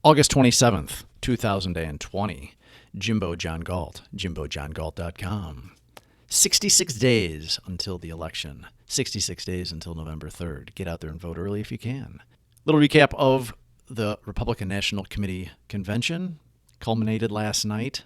August 27th, 2020. Jimbo John Galt, jimbojohngalt.com. 66 days until the election. 66 days until November 3rd. Get out there and vote early if you can. Little recap of the Republican National Committee convention. Culminated last night,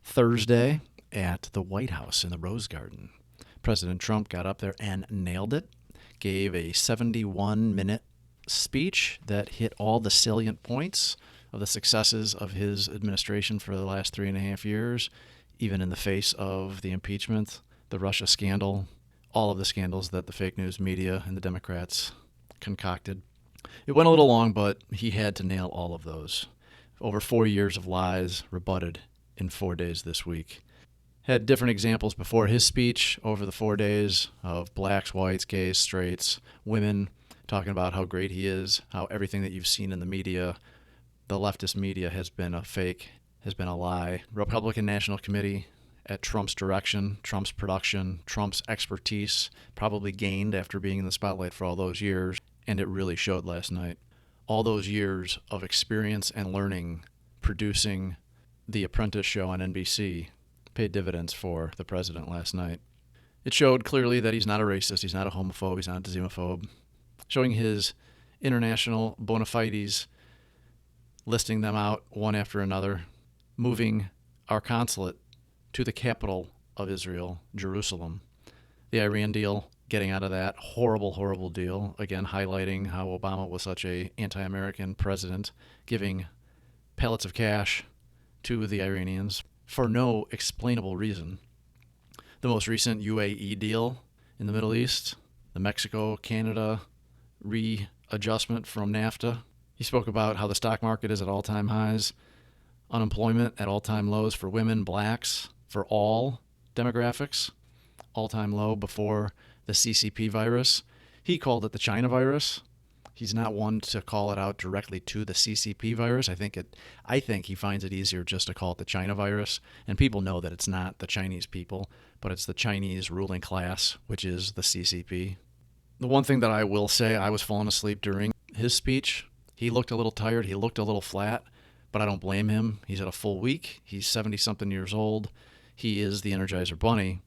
Thursday, at the White House in the Rose Garden. President Trump got up there and nailed it. Gave a 71-minute speech that hit all the salient points of the successes of his administration for the last 3.5 years, even in the face of the impeachment, the Russia scandal, all of the scandals that the fake news media and the Democrats concocted. It went a little long, but he had to nail all of those. Over 4 years of lies rebutted in 4 days this week. Had different examples before his speech over the 4 days of blacks, whites, gays, straights, women, talking about how great he is, how everything that you've seen in the media, the leftist media, has been a fake, has been a lie. Republican National Committee, at Trump's direction, Trump's production, Trump's expertise, probably gained after being in the spotlight for all those years, and it really showed last night. All those years of experience and learning producing The Apprentice show on NBC paid dividends for the president last night. It showed clearly that he's not a racist, he's not a homophobe, he's not a xenophobe. Showing his international bona fides, listing them out one after another, moving our consulate to the capital of Israel, Jerusalem. The Iran deal, getting out of that, horrible, horrible deal. Again, highlighting how Obama was such an anti-American president, giving pellets of cash to the Iranians for no explainable reason. The most recent UAE deal in the Middle East, the Mexico-Canada readjustment from NAFTA. He spoke about how the stock market is at all-time highs, unemployment at all-time lows for women, blacks, for all demographics, all-time low before the CCP virus. He called it the China virus. He's not one to call it out directly to the CCP virus. I think he finds it easier just to call it the China virus, and people know that it's not the Chinese people, but it's the Chinese ruling class, which is the CCP. The one thing that I will say, I was falling asleep during his speech. He looked a little tired. He looked a little flat, but I don't blame him. He's at a full week. He's 70-something years old. He is the Energizer Bunny,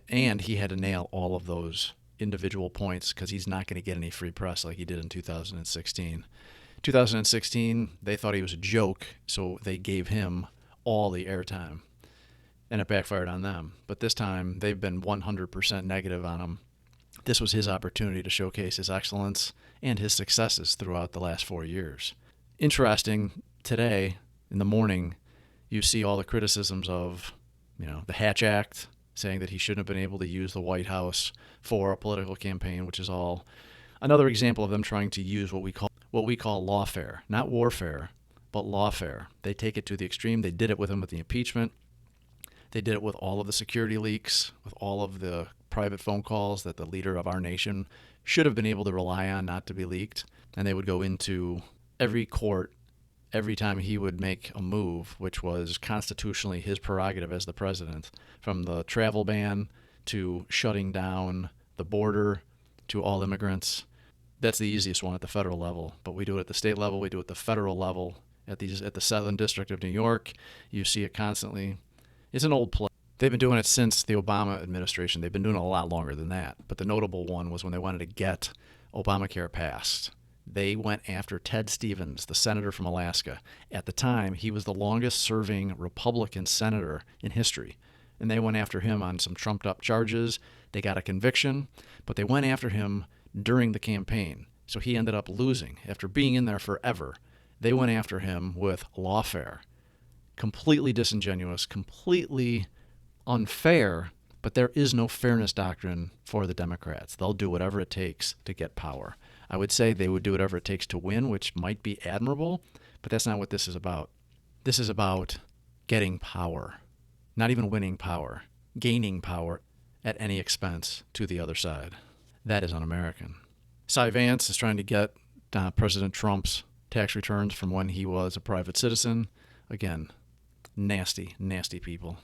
and he had to nail all of those individual points because he's not going to get any free press like he did in 2016. 2016, they thought he was a joke, so they gave him all the airtime, and it backfired on them. But this time, they've been 100% negative on him. This was his opportunity to showcase his excellence and his successes throughout the last 4 years. Interesting, today, in the morning, you see all the criticisms of, the Hatch Act, saying that he shouldn't have been able to use the White House for a political campaign, which is all another example of them trying to use what we call lawfare, not warfare, but lawfare. They take it to the extreme. They did it with him with the impeachment. They did it with all of the security leaks, with all of the private phone calls that the leader of our nation should have been able to rely on not to be leaked. And they would go into every court every time he would make a move, which was constitutionally his prerogative as the president, from the travel ban to shutting down the border to all immigrants. That's the easiest one at the federal level, but we do it at the state level, we do it at the federal level. At the Southern District of New York, you see it constantly. It's an old play. They've been doing it since the Obama administration. They've been doing it a lot longer than that. But the notable one was when they wanted to get Obamacare passed. They went after Ted Stevens, the senator from Alaska. At the time, he was the longest-serving Republican senator in history. And they went after him on some trumped-up charges. They got a conviction, but they went after him during the campaign. So he ended up losing. After being in there forever, they went after him with lawfare. Completely disingenuous, completely unfair, but there is no fairness doctrine for the Democrats. They'll do whatever it takes to get power. I would say they would do whatever it takes to win, which might be admirable, but that's not what this is about. This is about getting power, not even winning power, gaining power at any expense to the other side. That is un-American. Cy Vance is trying to get President Trump's tax returns from when he was a private citizen. Again, nasty, nasty people.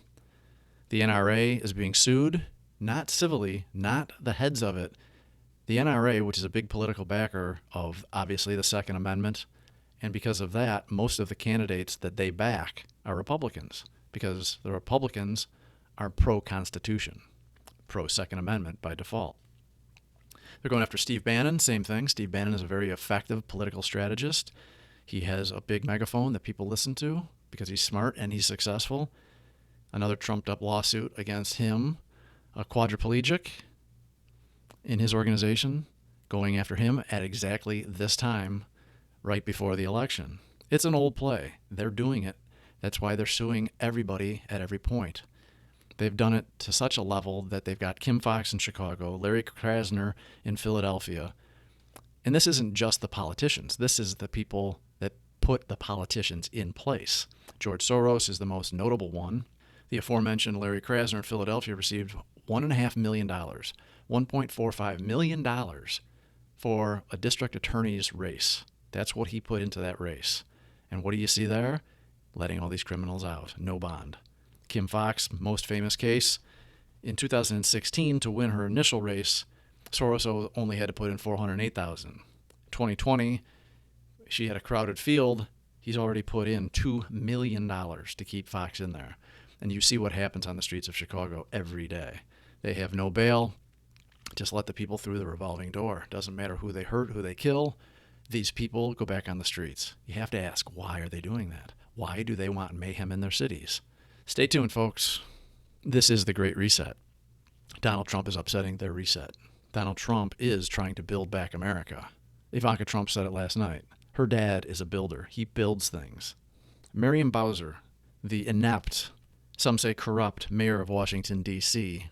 The NRA is being sued, not civilly, not the heads of it. The NRA, which is a big political backer of, obviously, the Second Amendment And because of that, most of the candidates that they back are Republicans, because the Republicans are pro-Constitution, pro-Second Amendment by default. They're going after Steve Bannon, same thing. Steve Bannon is a very effective political strategist. He has a big megaphone that people listen to because he's smart and he's successful. Another trumped-up lawsuit against him, a quadriplegic in his organization, going after him at exactly this time, right before the election. It's an old play. They're doing it. That's why they're suing everybody at every point. They've done it to such a level that they've got Kim Foxx in Chicago, Larry Krasner in Philadelphia. And this isn't just the politicians. This is the people that put the politicians in place. George Soros is the most notable one. The aforementioned Larry Krasner in Philadelphia received $1.5 million, $1.45 million for a district attorney's race. That's what he put into that race. And what do you see there? Letting all these criminals out. No bond. Kim Foxx, most famous case, in 2016, to win her initial race, Soros only had to put in $408,000. 2020, she had a crowded field. He's already put in $2 million to keep Foxx in there. And you see what happens on the streets of Chicago every day. They have no bail. Just let the people through the revolving door. Doesn't matter who they hurt, who they kill. These people go back on the streets. You have to ask, why are they doing that? Why do they want mayhem in their cities? Stay tuned, folks. This is the Great Reset. Donald Trump is upsetting their reset. Donald Trump is trying to build back America. Ivanka Trump said it last night. Her dad is a builder. He builds things. Marion Bowser, the inept, some say corrupt mayor of Washington, D.C.,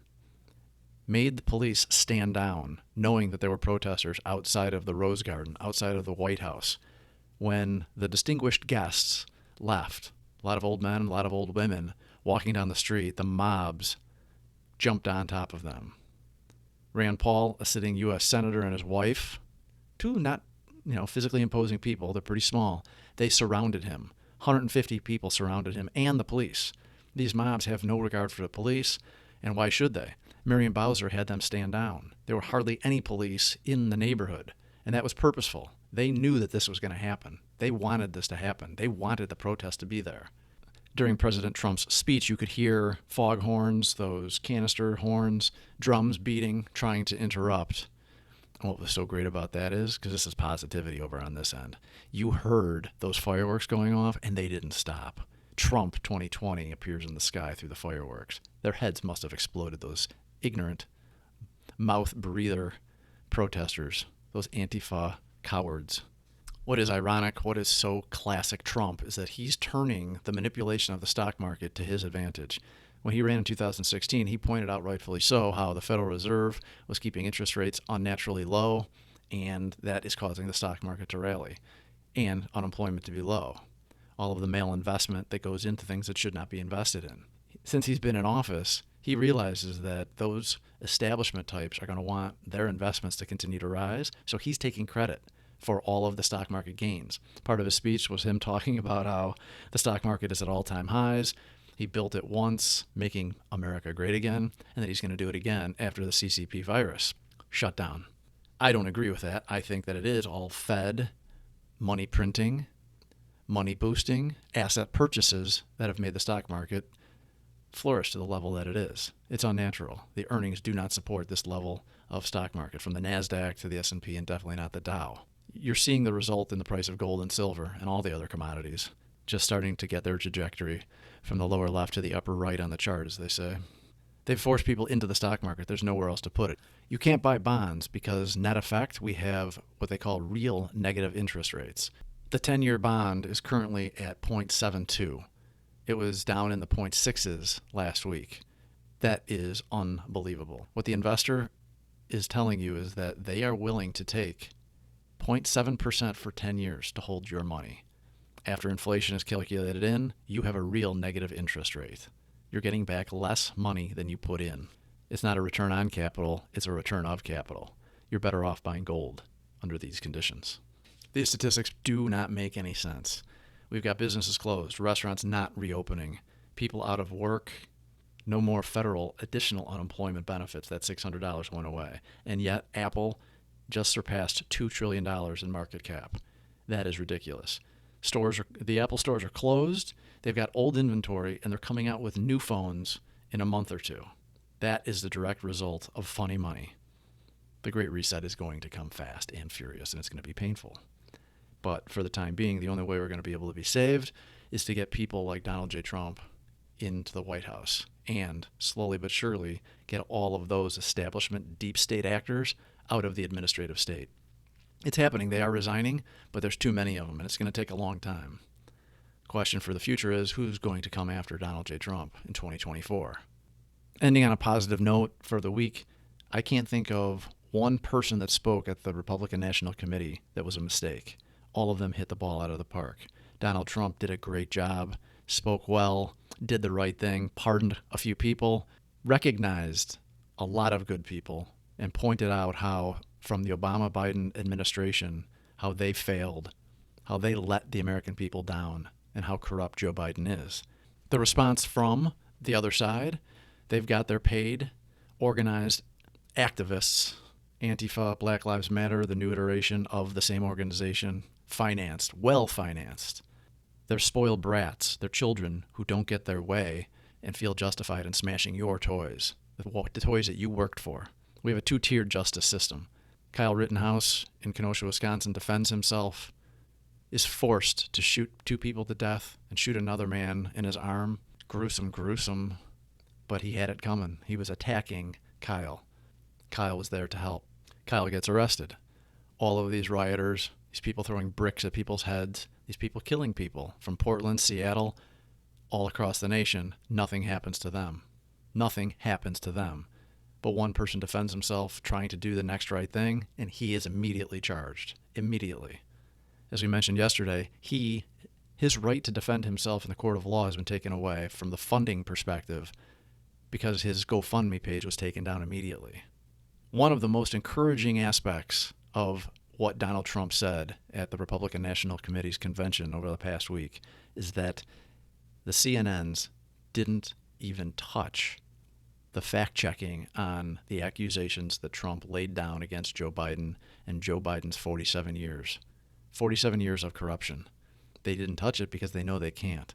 made the police stand down, knowing that there were protesters outside of the Rose Garden, outside of the White House, when the distinguished guests left. A lot of old men, a lot of old women walking down the street. The mobs jumped on top of them. Rand Paul, a sitting U.S. senator, and his wife, two not physically imposing people, they're pretty small, they surrounded him. 150 people surrounded him and the police. These mobs have no regard for the police, and why should they? Marion Bowser had them stand down. There were hardly any police in the neighborhood, and that was purposeful. They knew that this was going to happen. They wanted this to happen. They wanted the protest to be there. During President Trump's speech, you could hear foghorns, those canister horns, drums beating, trying to interrupt. And what was so great about that is, because this is positivity over on this end, you heard those fireworks going off, and they didn't stop. Trump 2020 appears in the sky through the fireworks. Their heads must have exploded, those ignorant, mouth-breather protesters, those Antifa cowards. What is ironic, what is so classic Trump, is that he's turning the manipulation of the stock market to his advantage. When he ran in 2016, he pointed out, rightfully so, how the Federal Reserve was keeping interest rates unnaturally low, and that is causing the stock market to rally and unemployment to be low. All of the male investment that goes into things that should not be invested in. Since he's been in office, he realizes that those establishment types are going to want their investments to continue to rise, so he's taking credit for all of the stock market gains. Part of his speech was him talking about how the stock market is at all-time highs. He built it once, making America great again, and that he's going to do it again after the CCP virus shut down. I don't agree with that. I think that it is all Fed, money printing, money boosting, asset purchases that have made the stock market flourish to the level that it is. It's unnatural. The earnings do not support this level of stock market, from the NASDAQ to the S&P, and definitely not the Dow. You're seeing the result in the price of gold and silver and all the other commodities, just starting to get their trajectory from the lower left to the upper right on the chart, as they say. They've forced people into the stock market. There's nowhere else to put it. You can't buy bonds because, net effect, we have what they call real negative interest rates. The 10-year bond is currently at 0.72. It was down in the 0.6s last week. That is unbelievable. What the investor is telling you is that they are willing to take 0.7% for 10 years to hold your money. After inflation is calculated in, you have a real negative interest rate. You're getting back less money than you put in. It's not a return on capital, it's a return of capital. You're better off buying gold under these conditions. These statistics do not make any sense. We've got businesses closed, restaurants not reopening, people out of work, no more federal additional unemployment benefits. That $600 went away. And yet Apple just surpassed $2 trillion in market cap. That is ridiculous. The Apple stores are closed. They've got old inventory, and they're coming out with new phones in a month or two. That is the direct result of funny money. The Great Reset is going to come fast and furious, and it's going to be painful. But for the time being, the only way we're going to be able to be saved is to get people like Donald J. Trump into the White House and slowly but surely get all of those establishment deep state actors out of the administrative state. It's happening. They are resigning, but there's too many of them, and it's going to take a long time. Question for the future is, who's going to come after Donald J. Trump in 2024? Ending on a positive note for the week, I can't think of one person that spoke at the Republican National Committee that was a mistake. All of them hit the ball out of the park. Donald Trump did a great job, spoke well, did the right thing, pardoned a few people, recognized a lot of good people, and pointed out how, from the Obama-Biden administration, how they failed, how they let the American people down, and how corrupt Joe Biden is. The response from the other side, they've got their paid, organized activists, Antifa, Black Lives Matter, the new iteration of the same organization, financed, well-financed. They're spoiled brats. They're children who don't get their way and feel justified in smashing your toys, the toys that you worked for. We have a two-tiered justice system. Kyle Rittenhouse in Kenosha, Wisconsin defends himself, is forced to shoot 2 people to death and shoot another man in his arm. Gruesome, but he had it coming. He was attacking Kyle. Kyle was there to help. Kyle gets arrested. All of these rioters, these people throwing bricks at people's heads, these people killing people from Portland, Seattle, all across the nation, nothing happens to them. Nothing happens to them. But one person defends himself trying to do the next right thing, and he is immediately charged. Immediately. As we mentioned yesterday, his right to defend himself in the court of law has been taken away from the funding perspective because his GoFundMe page was taken down immediately. One of the most encouraging aspects of what Donald Trump said at the Republican National Committee's convention over the past week is that the CNNs didn't even touch the fact-checking on the accusations that Trump laid down against Joe Biden and Joe Biden's 47 years. 47 years of corruption. They didn't touch it because they know they can't.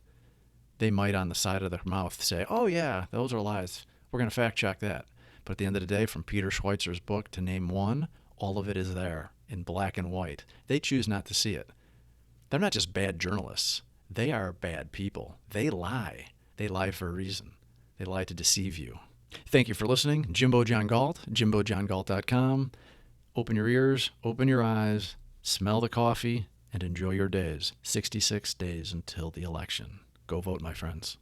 They might on the side of their mouth say, oh yeah, those are lies. We're going to fact-check that. But at the end of the day, from Peter Schweizer's book to name one, all of it is there in black and white. They choose not to see it. They're not just bad journalists. They are bad people. They lie. They lie for a reason. They lie to deceive you. Thank you for listening. Jimbo John Galt, JimboJohnGalt.com. Open your ears, open your eyes, smell the coffee, and enjoy your days. 66 days until the election. Go vote, my friends.